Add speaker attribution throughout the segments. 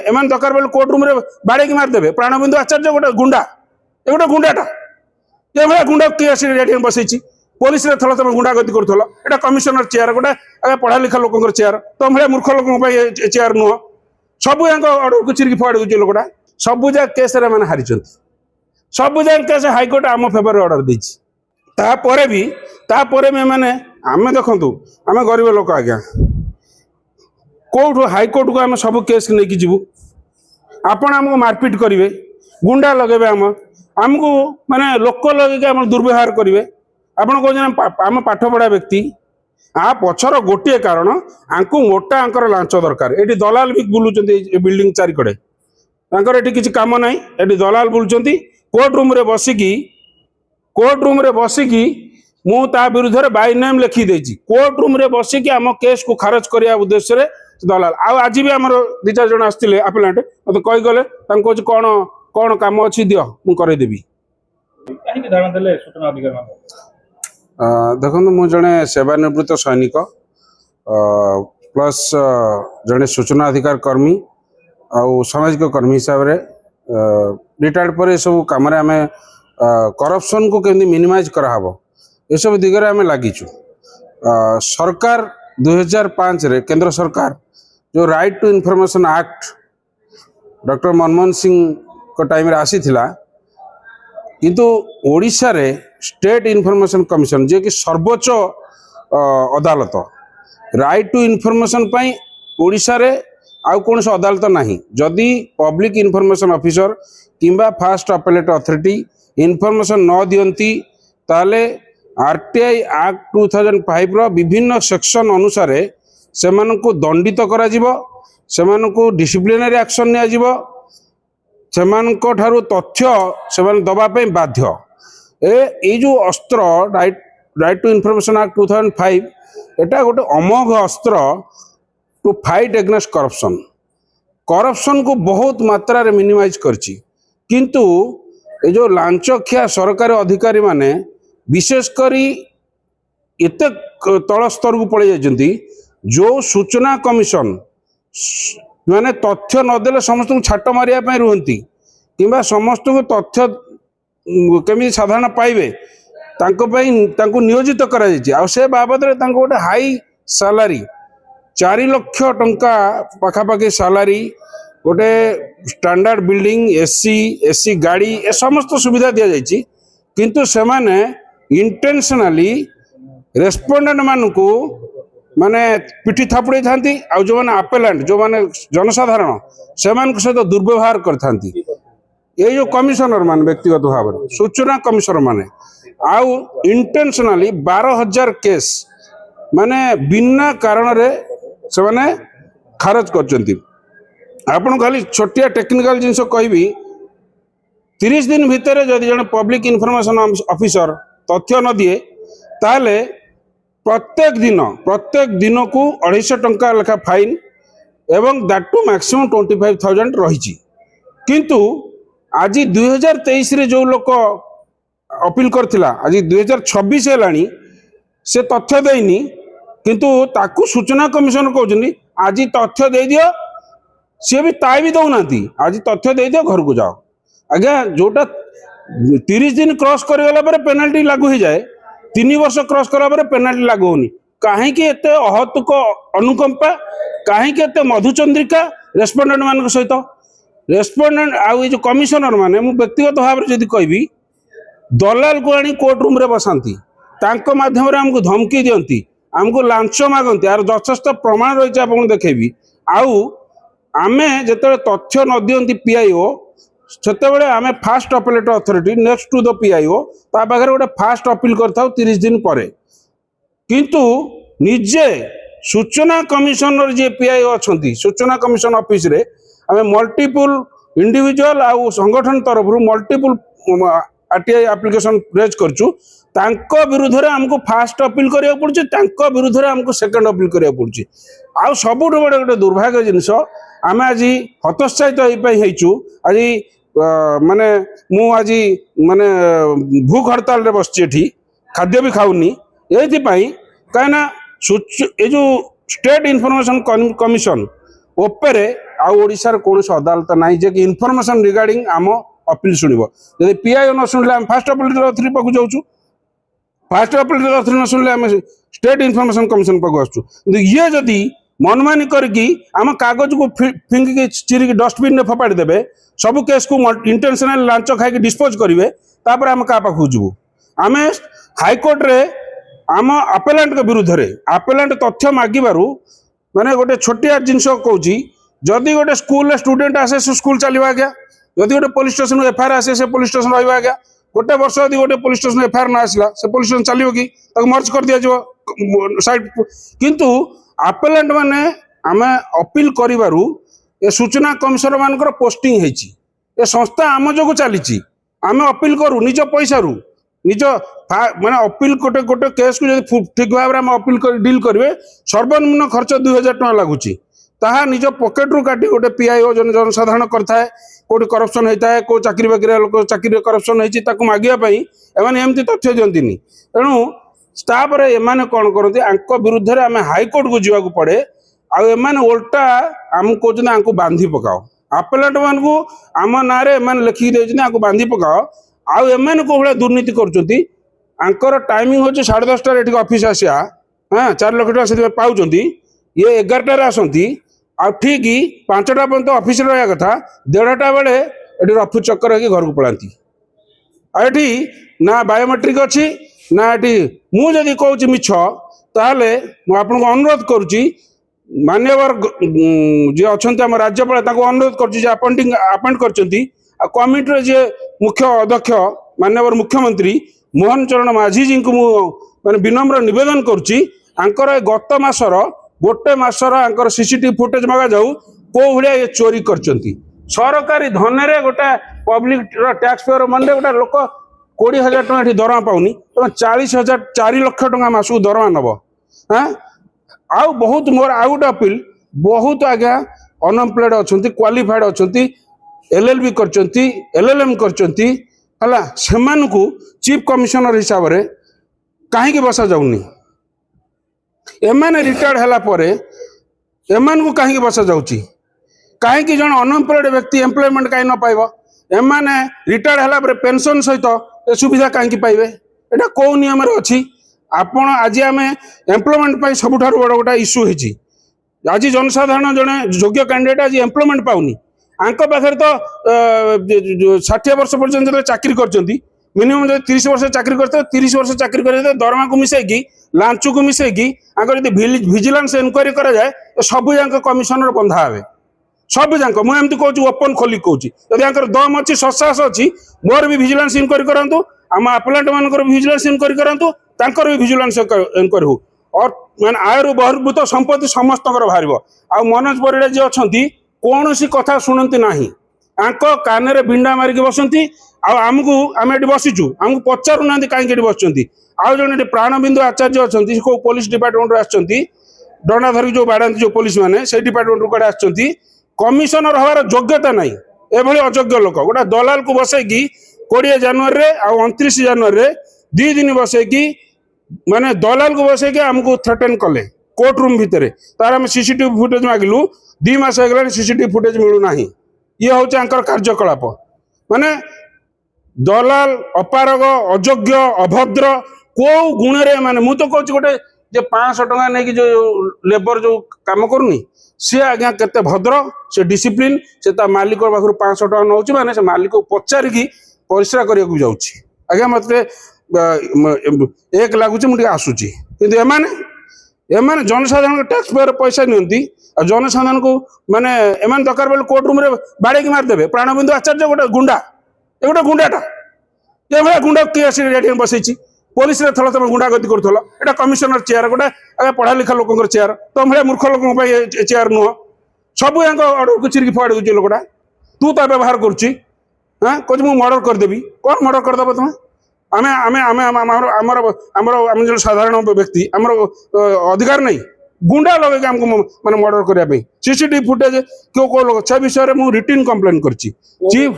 Speaker 1: M दरकार बेले court room बाड़े मारिदेवे प्राणबिंदु आचार्य गोटे गुंडा ये गोटे गुंडाटा ये भाई गुंडा किए आसी बसई पुलिस थल तुम गुंडागति करूल एटा कमिशनर चेयर गोटे पढ़ा लिखा लोक चेयर तुम भाई मूर्ख लोक चेयर नुह सब अर्डर को चिरिकी फुआड़ दूसरे लोकटा सबू जा केस मैंने हारी सबू जा केस हाइकोर्ट आम फेवर अर्डर देपर भी मैंने आम देखु आम गरीब लोक आज्ञा कौटू हाइकोर्ट को आम सब केस नहीं जीवु आपण आमको मारपिट करेंगे गुंडा लगे आमको माने लोक लगे आम दुर्व्यवहार करेंगे आपड़ कौन आम पाठ पढ़ा व्यक्ति आ पछर गोटे कारण आंकु मोटा आंकर लांच दरकार ये दलाल भी बुलूं बिल्डिंग चारिकड़े ये किसी कम ना ये दलाल बुलूं कोर्ट रूम रे बसिकी मु ता विरुद्ध बाय नेम लिखी देछि कोर्ट रूम रे बसिकी आम केस को खारज करने उद्देश्य रे दलाल आज भी आमर दि चार जन आसते आपेलांट मत कही गले कौन कौन काम अच्छी दियो मु करदेवी देखो मु जड़े सेवानिवृत्त सैनिक प्लस जड़े सूचना अधिकार कर्मी आउ सामाजिक कर्मी हिसाब से रिटायर्ड पर सब कम आम करप्शन को केमती मिनिमाइज कराहब ये सब दिगरे आम लगिचु सरकार 2005 रे केंद्र सरकार जो right to information act doctor Manmohan Singh को टाइम रे आसी थिला किंतु ओडिशा रे स्टेट इन्फॉर्मेशन कमिशन जे कि सर्वोच्च अदालत राइट टू इन्फॉर्मेशन पाई ओडिशा रे आउ कौन से अदालत नहीं जदि पब्लिक इन्फॉर्मेशन ऑफिसर किंबा फास्ट अपेलेट अथॉरिटी इन्फॉर्मेशन न दियंती ताले आरटीआई एक्ट 2005 रो विभिन्न सेक्शन अनुसार से दंडित करा जिवो सेमानकु डिसिप्लिनरी एक्शन निया जिवो सेमानको ठारू तथ्य सेमान दबा पे बाध्य ए जो अस्त्र राइट टू इन्फॉर्मेशन एक्ट 2005 एटा गोटे अमोघ अस्त्र टू फाइट एग्नेस्ट करप्शन को बहुत मात्रा रे मिनिमाइज करची किंतु ए जो लांचखिया सरकारी अधिकारी माने विशेष करी एते तल स्तर को पड़े जाइछंती जो सूचना कमिशन माने तथ्य नदेले समस्त को छाट मारिया पई रुहंती किंबा समस्त को तथ्य केमी साधारण पाइबे तांको नियोजित करा जाइछि आ से बाबद रे तांको गोटे हाई सैलरी 4 लाख टंका पाखापाखि सैलरी गोटे स्टैंडर्ड बिल्डिंग एसी गाड़ी ए समस्त सुविधा दिया जाइछि किंतु से माने इंटेंशनली रेस्पोंडेंट मानकू माने पिठी थापुड़े थांती आ जो माने अपेलेंट जो माने जनसाधारण से सहित दुर्व्यवहार करथांती ये जो कमिशनर मान व्यक्तिगत भाव में सूचना कमिशनर माने आउ इंटेंशनली 12,000 केस माने बिना कारण रे से माने खारज करचंती आपण खाली छोटिया टेक्निकल जिनस कहबी 30 दिन भितर जदि जने पब्लिक इन्फॉर्मेशन ऑफिसर तथ्य न दिए ताले प्रत्येक दिन को 250 टंका लेखा फाइन एवं दैट टू मैक्सिमम 25,000 रही किंतु आज 2023 रे जो लोक अपील करथिला आज 2026 हेलानी से तथ्य देनी किंतु ताकू सूचना कमिशन कहउछनी आज तथ्य दे दियो सी भी ताई भी दौना आज तथ्य दे दियो घर को जाओ आज्ञा जोटा 30 दिन क्रॉस करगला पर पेनाल्टी लागू हो जाए 3 वर्ष क्रॉस करा पर पेनाल्टी लागू होनी कहीं एते अहतुक अनुकंपा कहीं एते मधुचंद्रिका रेस्पोंडेंट मान सहित रेस्पोंडेंट आउ जो कमिशनर माने मु व्यक्तिगत भाव में जदि कहबी दलाल को आनी कोर्ट रूम रे बसांती तांको माध्यम रे हमको धमकी दियंती हमको लांच मागंती यार यथेष्ट प्रमाण रही आपको देखेबी आउ आमे जेते तथ्य न दियंती पीआईओ सेतेबेले आमे first appellate authority next to the PIO ता पाखरे गोटे फास्ट अपील करथाउ 30 दिन परे किंतु निजे सूचना कमिशनर जे पीआईओ अछंती सूचना कमिशन ऑफिस रे आमे मल्टीपल इंडिविजुअल आउ संगठन तरफ मल्टीपल आरटीआई एप्लिकेशन रेज करछु तांको विरुद्ध रे हमको फास्ट अपील करिया पड़छि तांको विरुद्ध रे हमको सेकंड अपील करिया पड़छि आउ सबुठ बड़े गोटे दुर्भाग्य जिनिस आमे आज हतोत्साहित होइछु आज माने मु आज माने भूख हड़ताल रे बसछि एठी खाद्य भी खाउनी एथि पई काना ए जो स्टेट इन्फॉर्मेशन कमिशन ओपरे आउ ओडिशार कौन अदालत ना जे कि इनफॉरमेशन रिगार्डिंग आम अपील शुणव जब पीआईओ न शुणिले आम फास्ट अपील अथॉरिटी पाक जाऊँ फास्ट अपील अथॉरिटी न शुणिले आम स्टेट इनफॉरमेशन कमिशन पाक आसु ये जदि मनमानी करके आम कागज को फिंगिकी चिरिकी डस्टबिन में फोपाड़ी देवे सब केस को इंटेंशनल लांच खाई डिस्पोज करेंगे तापर आम क्या पाखु जीवु आम हाइकोर्ट रे आम आपेलांट विरुद्ध रे आपेलांट तथ्य मागिबारु माने गोटे छोटिया जिनस कहूँ जदि गोटे स्कूल स्टूडेंट आसे से स्कूल चलो आज्ञा जदि गोटे पुलिस स्टेशन एफआईआर आसे से पुलिस स्टेशन रहा आज्ञा गोटे वर्ष यदि गोटे पुलिस स्टेशन एफआईआर ना आसला से पुलिस स्टेशन चलो कि मर्ज कर दिया साइड किंतु आपेलांट माने आम अपील करिबारु ए सूचना कमिशनर मानकर पोस्टिंग हेची ए संस्था आम जो चली आम अपील करूँ निज पैसा निज माने अपील गोटे गोटे केस को जब ठीक भाव में अपील कर डील करेंगे सर्वनिम्न खर्च 2000 टका लगुच ताहा निज पॉकेट रू काटी गोटे पीआईओ जनसाधारण करता है कोटी करप्शन होता है को चाकरी बाकरी लोक चाकरी करप्शन होती मागियापाई एमाने एमती तथ्य दिंती तेणु तापर एमाने कौन करते विरुद्ध में आम हाइकोर्ट को जावाक पड़े आने उल्टा आम कहते बांधी पकाओ आपेलांट मान को आम ना लिखिकी देते बांधी पकाओ आउ एम को भाया दुर्नीति कर टाइमिंग हूँ 10:30 ऑफिस आसिया हाँ 4 लाख टका से पाँच ये 11टार आसती आ ठीक 5टा पर्यटन ऑफिस रहा कथा 1:30 बेले ये रफू चक्कर होगी घर को पलांती आठी ना बायोमेट्रिक अच्छी ना ये मुझे कहूँ मिछ ताहले मुझे अनुरोध करुच्ची मान्यवर जी अच्छा आम राज्यपाल अनुरोध करपॉइंट कर कमिटी जी मुख्य अध्यक्ष मान्यवर मुख्यमंत्री मोहन चरण माझी जी को माने विनम्र निवेदन करुच्ची गत मासर गोटे मासर सीसीटीवी फुटेज मगा जाऊ को भाया ये चोरी करचंती सरकारी धन गोटे पब्लिक टैक्स पेयर मन गोटे लोक 20,000 टका दरमा पाऊनी 40,000 4 लाख टका मासक दरमा नब हाँ आउ बहुत मोर आउ गोटे अपील बहुत आज्ञा अनएम्प्लॉयड अच्छा क्वालिफाइड अच्छा एलएलबी करचंती एलएलएम करचंती हला सेमान को चीफ कमिशनर हिसाब रे कहीं बसा जाऊनी एमाने रिटायर्ड हैला परे एमान को कहीं बसा जाउची कहीं जन अनएम्प्लॉयड व्यक्ति एम्प्लॉयमेंट कहीं न पाइब एमाने रिटायर्ड हैला परे पेंशन सहित ए सुविधा कहीं पाइबे एटा को नियम रे अछि आपण आज आम एम्प्लॉयमेंट पाई सबुठार बड़ गोटा इश्यू होती आज जनसाधारण जड़े योग्य कैंडिडेट आज एम्प्लॉयमेंट पाऊनी आंक पाखे तो 60 वर्ष पर्यटन चाकरी कर मिनिमम जो 30 वर्ष चाकरी करते 30 वर्ष चाकरी कर दरमा को मिसेकी लांच को मिसेकी विजिलेंस इनक्वारी करा जाए सब जाक कमिशनर बंधा हे सब जाक मुझे कहूँ ओपन खोली कहूँ जब दम अच्छी ससाहस अच्छी मोर भी विजिलेंस इनक्वारी करातु आम आपेलांट मान विजिलेंस इनक्वारी करातु भी विजिलेंस इनक्वारी हो और मैंने आयु बहिर्भूत संपत्ति समस्त बाहर आ मनोज परिड़ा जी अच्छा कौन सी कथा शुणती ना आंक कान में बिंडा मारिक बसती आमको आम ये बसीचु आमको पचारू ना कहीं बस आउ जन प्राणबिंदु आचार्य अच्छा कौ पुलिस डिपार्टमेंट आसती डंडा धरिक जो बाढ़ाती जो पुलिस मैंने से डिपार्टमेंट कड़े आसती कमिशनर हमार योग्यता ना एभली अयोग्य लोक गोटे दलाल को बसैकी 20 जनवरी आ 29 जनवरी 2 दिन बसैकी माने दलाल को बसैकी आमको थ्रेटन कले कोर्ट रूम भितर तार आम सीसीटीवी फुटेज मागिलु 2 मास हो सीसीटीवी फुटेज मिलूना ये हूँ कार्यकलाप माने दलाल अपारग अयोग्य अभद्र को गुण माने मु तो कहूँ गोटे जे 500 टका नहीं जो लेबर जो काम करूनी सी आज्ञा केते भद्र से डिसिप्लिन से ता मालिक पाखु 500 टका नौ माने से मालिक को पचारिकी परिश्रा करने जाऊँगी आज्ञा मत एक लगुच मुझे आसूची कि एमाने जनसाधारण टैक्स पेयर पैसा नियंती जनसाधारण को माने एमान दरकार बेले कोर्ट रूम रे बाड़े की मारदेवे प्राणबिंदु आचार्य गोटे गुंडा ये गोटे गुंडाटा ये भाया गुंडा किए आसी बसई पुलिस रे थल तुम गुंडागति करूल एटा कमिशनर चेयर गोटे आगे पढ़ा लिखा लोक चेयर तुम भाया मूर्ख लोक चेयर नुह सब ऑर्डर को चिरिकी फुआड़ दूसरी लोकटा तू तो व्यवहार करुच्ची हाँ कह मर्डर करदेवी कौन मर्डर करदेव तुम आमे आमे आमे आमर आमर आम जो साधारण व्यक्ति आमर अधिकार नहीं गुंडा लगे आमको माने मर्डर करने सीसीटीवी फुटेज क्यों कौ लोग से विषय में रिटर्न कंप्लेन कर चीफ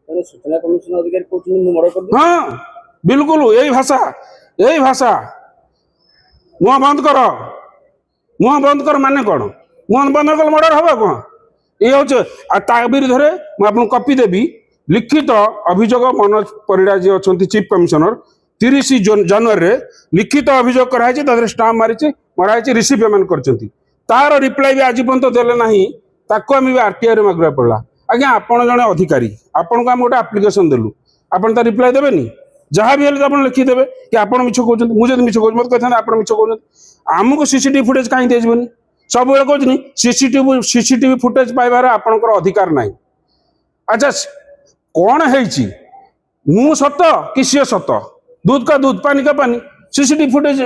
Speaker 2: सूचना कमिशन अधिकारी कहउछन मर्डर कर
Speaker 1: हाँ बिल्कुल यही भाषा मुह बंद कर माने कौन मुह बंद कर मर्डर हम कौन ये हूँ ता विरुद्ध में आपको कॉपी देवी लिखित अभियोग मनोज परिड़ा जी अच्छा चीफ कमिशनर 30 जनवरी लिखित अभियोग कराई स्टाम्प मारी मराई रिसीव पेमेंट कर तार रिप्लाई भी आज पर्यंत देले ना ताको आम आरटीआई मागवा पड़ा आज्ञा आपण जड़े अधिकारी आपन को आम गोटे आप्लिकेसन देलु आपन तार रिप्लाई देवेनि जहाँ भी आप लिखिदेवे कि आप मिछ कहते मुझे मिछ कहूँ मत कहते आप मिछ कहते आमको सीसीटीवी फुटेज कहीं दिजबनी सब कहते सीसीटीवी फुटेज पाइबार आपंकर अधिकार ना। अच्छा कौन है मु सत कि सी सत दूध का दूध पानी का पानी सीसीटीवी फुटेज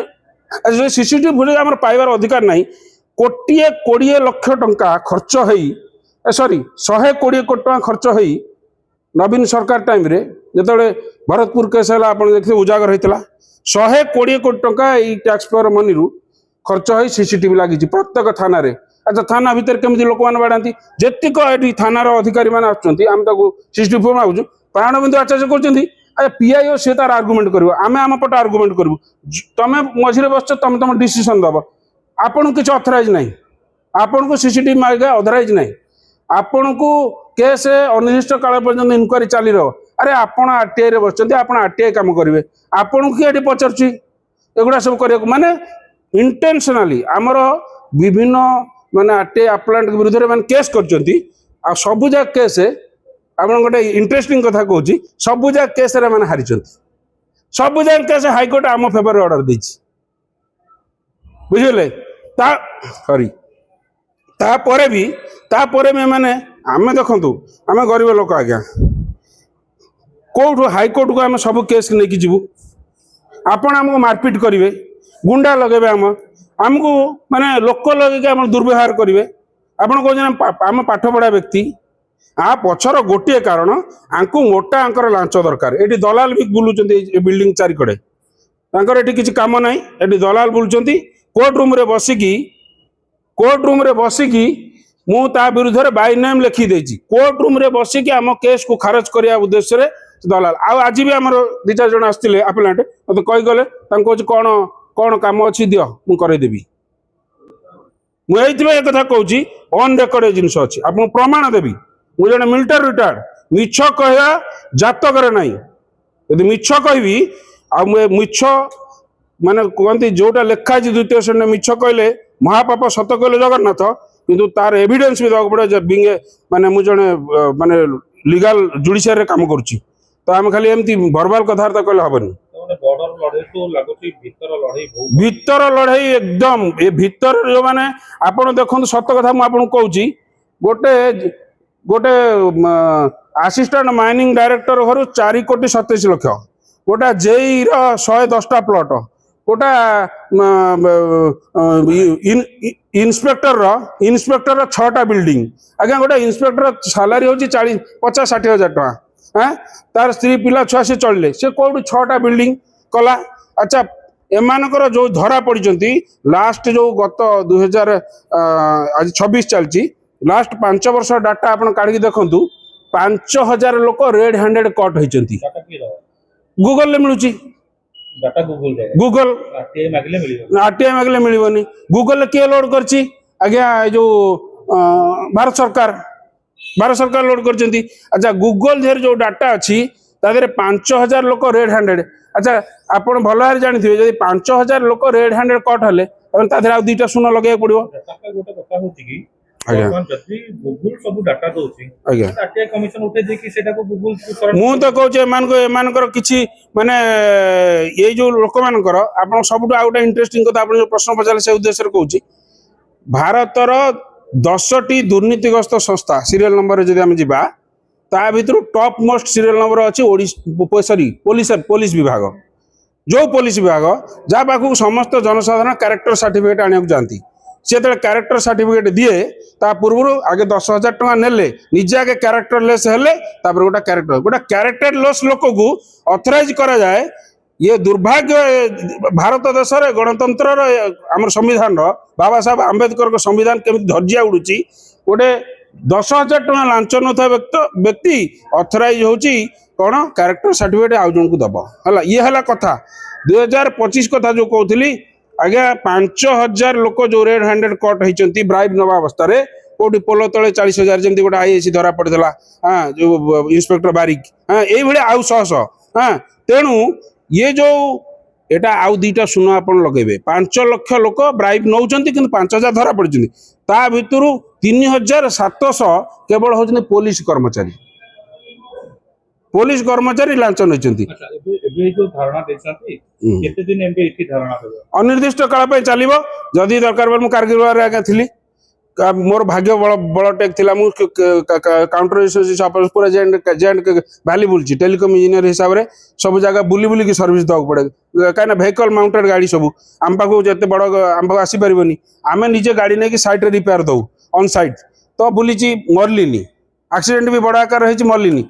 Speaker 1: सीसीटीवी फुटेज आम पाइबार अधिकार ना। 120 लाख टंका खर्च हो सॉरी 120 कोटी टंका खर्च हो नवीन सरकार टाइम रे जिते भरतपुर केस है आप देखिए उजागर होता 120 कोटी टंका टैक्स पेयर मनी रु खर्च हो सीसीटीवी लगी प्रत्येक थाना रे। अच्छा थाना भितर केमी लोक मैंने बाढ़ती जेतिक ये थानार अधिकारी मैंने आम सीसीटीवी मागु प्राणबिंदु आचार्य कर पीआईओ सी तार आर्गुमेंट कर आम पट आर्गुमेंट करूँ तुम मझे बस तुम तुम डिसीजन दब आपन किसी अथराइज ना आपन को सीसीटीवी मांगे अथराइज ना आपन को केस अनिर्दिष्ट काल पर्यटन इनक्वारी चली रहा अरे आपड़ आरटीआई रे बस आप आरटीआई कम करेंगे आपन को ये पचार एगुड़ा सब करने माने इंटेंशनली आमर विभिन्न माने आरटीआई आप्लांट विरुद्ध में केस कर सबुजा केस आप गोटे इंटरेस्टिंग कथा कहूँ सबुजा केस मैंने हारी सबुजा केस हाइकोर्ट आम फेवर ऑर्डर दे बुझे सॉरी तापर भी मैंने आम देखु आम गरीब लोक आज्ञा कौटू हाइकोर्ट को आम सब केस लेकिन जीवु आपण आमको मारपिट करेंगे गुंडा लगे आमको माने लोक लगे आम दुर्व्यवहार करेंगे आपड़ कहते आम पाठ पढ़ा व्यक्ति आ पछर गोटे कारण आंकु मोटा आंकर लांच दरकार ये दलाल भी बुलूं बिल्डिंग चारिकड़े ये किसी कम ना ये दलाल बुलूं कोर्ट रूम रे बसिकी मु ता विरुद्ध रे बाय नेम लिखी देछि कोर्ट रूम रे बसिकी आम केस को खारज करिया उद्देश्य रे दलाल आज भी आमर 2-4 जन आसते आपिलांट मत कही गले कौन कौन काम अच्छी दियो मु करदेवी मुझे एक कथा कहूँ ऑन रेकर्ड जिनस अच्छी आप प्रमाण देवी मुझे मिलिटारी रिटायर्ड मिछ कहवा जातक ना यदि मिछ कहबी आ मिछ माने कहते जोटा लिखा द्वितीय श्रेणी मिछ कहले महापाप सत कहले जगन्नाथ किंतु तार एविडेंस भी देवाक पड़े बिंगे माने मुझे माने लीगल जुडिशियरी काम करुच्ची तो आम खाली एमती भरबाल कथबार्ता कहले हेनी भीतर लड़ाई एकदम ये भीतर जो माने आपण देखो सत कथा मुझे कहूँ गोटे गोटे असिस्टेंट माइनिंग डायरेक्टर घर 4,27,00,000 गोटा जेई 110टा प्लॉट गोटा इन्स्पेक्टर 6टा बिल्डिंग आज्ञा गोटे इन्स्पेक्टर सालारी हूँ 50-60 हजार टका हाँ तार स्त्री पिला छुआ से चलिए से कौट 6टा बिल्डिंग कला। अच्छा एमानकर जो धरा पड़ी लास्ट जो गत 2026 चलती लास्ट 5 वर्ष डाटा आप काढ़ी देखु 5,000 लोक रेड हैंडेड कट होती गूगल ले मिलूची गूगल आरटीआई मांगले मिलबनी गूगल किए लोड करछि आज्ञा जो भारत सरकार लोड करछंती। अच्छा गूगल देर जो डाटा अच्छी तादेरे 5,000 लोक रेड हैंडेड अच्छा आपण भल भाव जानी थे जब 5,000 लोक रेड हैंडेड कट हेले तादेरे आ 2टा शून्य लगे पड़ो मु तो कहूँ किसी माने ये जो लोक मानकर आप सब इंटरेस्टिंग कथा आप प्रश्न पचारे से उद्देश्य कहूँ भारतर 10टी दुर्नीतिग्रस्त संस्था सीरियल नंबर जब आम जा ता भर टॉप मोस्ट सीरियल नंबर अच्छी सॉरी पुलिस विभाग जो पुलिस विभाग जहाँ पाखक समस्त जनसाधारण कैरेक्टर सर्टिफिकेट आने जाती सी जो कैरेक्टर सर्टिफिकेट दिए ता पूर्व आगे 10,000 टका नेले निजे आगे कैरेक्टरलेस हेले गोटा कैरेक्टर लेस लोक को अथराइज करा जाए ये दुर्भाग्य भारत देश गणतंत्र आम संविधान बाबा साहब आंबेडकर को संविधान केमी धज्जिया उड़ुची गोटे 10,000 टका लांच न व्यक्ति अथराइज होची कौन कैरेक्टर सर्टिफिकेट आउ जन को दब है ये है कथा 2025 कथा जो कहती आज्ञा 5,000 लोक जो रेड हैंडेड कट होती ब्राइब नवा अवस्था कोटी पोल तले 40,000 जमी गोटे आईएसी धरा पड़ा हाँ जो इन्स्पेक्टर बारिक हाँ ये आउ शह हाँ तेणु ये जो एटा आउ दुईटा सुन आप लगे 5 लाख लोक ब्राइब नौ कि 5,000 धरा पड़ी ता भितर 3,700 केवल होती पुलिस कर्मचारी लांच नहीं अनिर्दिष्ट काल चलो जदि दरकार कारगिल आगे थी मोर भाग्य बड़ टेक थी काउंटर पूरा जेंट भैली बुलची टेलीकॉम इंजीनियर हिसाब से सब जगह बुली बुलिक सर्विस देवा पड़े कहीं व्हीकल माउंटेड गाड़ी सब आम पाक जिते बड़ आम पाक आसी पारनी आम निजे गाड़ी नहीं साइट रिपेयर दऊ ऑन साइट तो बुली मरलिनी एक्सीडेंट भी बड़ आकार रही मरलिनी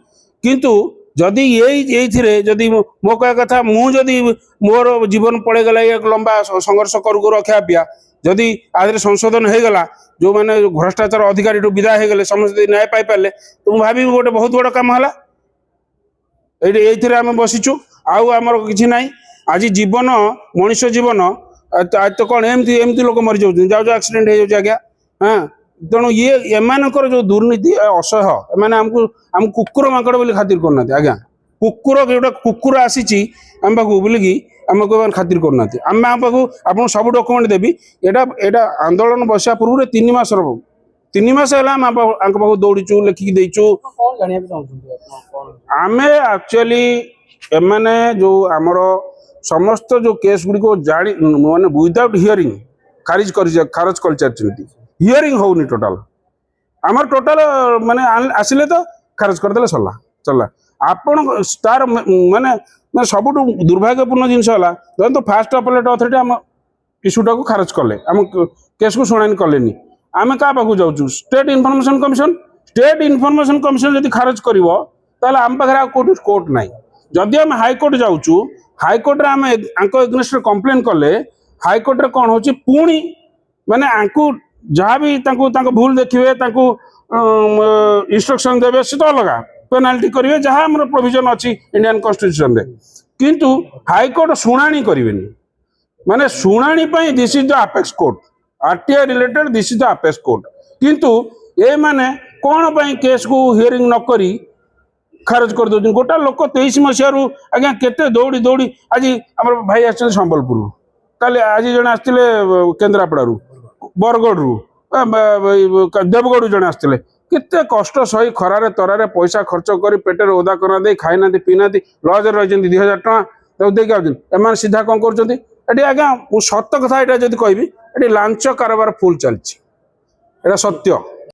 Speaker 1: किंतु जदि ये जदि मो कह कथा मुझे मोर जीवन पड़ेगला एक लंबा संघर्ष करू रखा पिया जदि आदि संशोधन हो गला जो मैंने भ्रष्टाचार अधिकारी विदाय हो गले समस्त न्याय पाई पारे तो मुझे भावी गोटे बहुत बड़ कम है ये आम बसीचु आमर कि ना आज जीवन मनीष जीवन आज तो कौन एमती लोक मरी जाऊ एक्सीडेंट हो आज्ञा हाँ तेणु ये एमानकर जो दुर्नीति असह्य एम आम कुकुर माकड़ बोली खातिर करना आज्ञा कुकुर जोटा कुकुर आसी आम पाक बोलिकी आम को खातिर करना आम पाक आप सब डॉक्यूमेंट देवी एटा आंदोलन बसा पूर्व 3 मास है पाक दौड़ीचु लिखिकी देचु आम एक्चुअली एमाने जो आमर समस्त जो केस गुड़ी जानी माने विदाउट हियरिंग खारिज कर हियरिंग होनी टोटाल आमर टोटाल माने आसिले तो खारिज करदे सरला चलला आपण तार माने सब दुर्भाग्यपूर्ण जिनस है तो फास्ट अपलेट अथॉरिटी आम इश्यूटा को खारिज कले आम केस को शुणानी कले आम क्या पाक जाऊँ स्टेट इनफॉरमेशन कमिशन जब खारिज कर आम पाखे कौट कोर्ट ना जदि आम हाईकोर्ट जाऊँ हाईकोर्ट आम एग्नेस्ट कंप्लेन कले हाईकोर्ट रे कौन हो पुणी माने आंकु जहाँ भी भूल देखिए इंस्ट्रक्शन देवे से तो अलग पेनाल्टी करेंगे जहाँ आम प्रोविजन अच्छी इंडियन कॉन्स्टिट्यूशन रे किंतु हाईकोर्ट शुणाणी करेंगे माने शुणाणी this is the apex court RTI related this is the apex court किंतु ये माने कौन पाई केस को हियरिंग न करी खारिज कर दो गोटा लोक 23 मसीह आज्ञा केते दौड़ी दौड़ी आज आम भाई आस संबलपुर काली आज जन आसते केन्द्रापड़ा बरगढ़ देवगढ़ जन आसते केते कष्ट सही खरारे तरारे पैसा खर्च कर पेटर ओदा करना दे खाई ना पी ना लज रही 2,000 टका देखिए एम सीधा कौन कर आज्ञा सत कथा यहाँ जब कहि लांच कारबार फुल चलती सत्य।